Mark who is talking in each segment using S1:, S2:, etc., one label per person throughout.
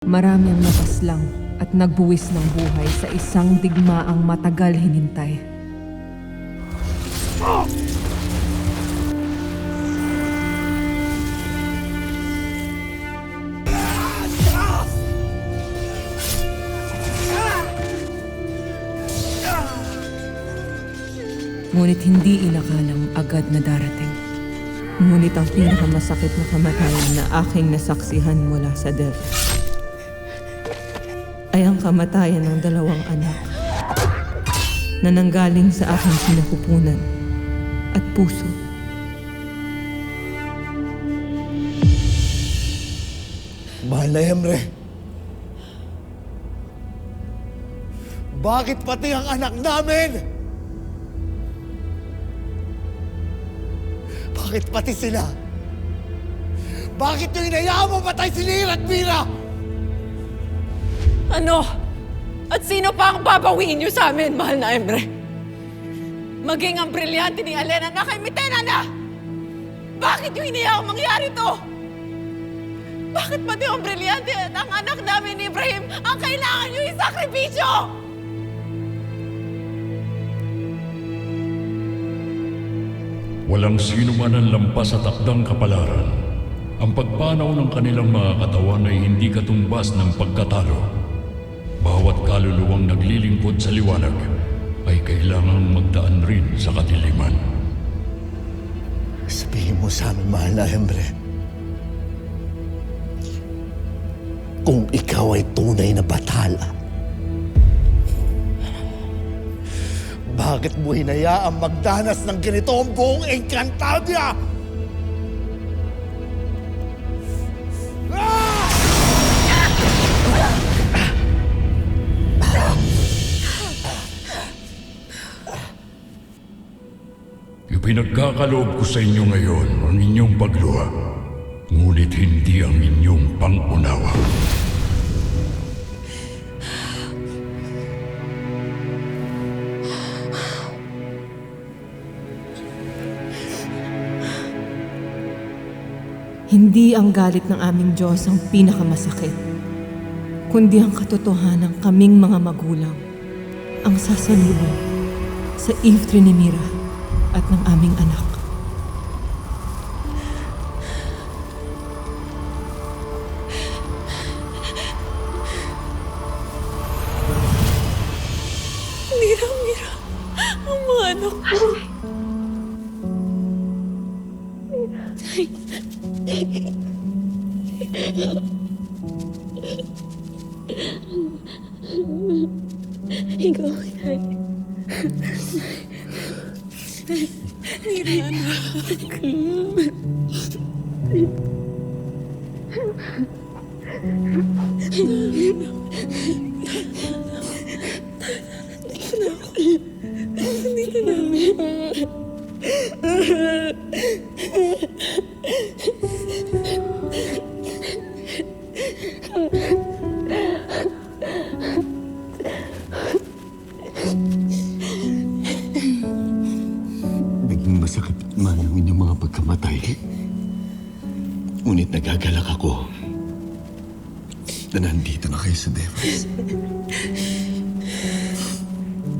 S1: Marami ang napaslang at nagbuwis ng buhay sa isang digmaang matagal hinintay. Ngunit hindi inakalang agad na darating. Ngunit ang pinakamasakit na kamatayan na aking nasaksihan mula sa Devil ay ang kamatayan ng dalawang anak na nanggaling sa aking sinapupunan at puso.
S2: Mahal na Emre, bakit pati ang anak namin? Bakit pati sila? Bakit yung inayaan mo patay si Lira at Mira?
S3: Ano? At sino pa ang babawiin niyo sa amin, mahal na Emre? Maging ang brilyante ni Elena na kay Mitena na! Bakit yung hinayaan mangyari to? Bakit pati ang brilyante at ang anak namin ni Ibrahim ang kailangan niyo isakripisyo?
S4: Walang sino man ang lampas sa takdang kapalaran. Ang pagpanaw ng kanilang mga katawan ay hindi katumbas ng pagkatalo. Bawat kaluluwang naglilingkod sa liwanag ay kailangang magdaan rin sa kadiliman.
S2: Sabihin mo sa amin, mahal na Emre, kung ikaw ay tunay na bathala, bakit mo hinayaang magdanas ng ganito ang buong Encantadia?
S4: Ipinagkakaloob ko sa inyo ngayon ang inyong pagluha, ngunit hindi ang inyong pangunawa.
S1: Hindi ang galit ng aming Diyos ang pinakamasakit, kundi ang katotohanan kaming mga magulang ang sasalubong sa iftre ni Mira at ng aming anak.
S3: Mira, ang mga anak ko.
S5: Ikaw yan.
S3: Mira, anak.
S6: Naging masakit man ang inyong mga pagkamatay. Ngunit nagagalak ako na nandito na kayo sa Devas.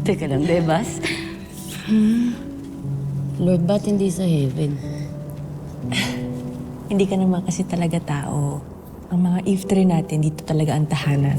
S5: Teka lang, Bebas. Lord, ba't hindi sa heaven?
S7: Hindi ka naman kasi talaga tao. Ang mga iftre natin, dito talaga ang tahanan.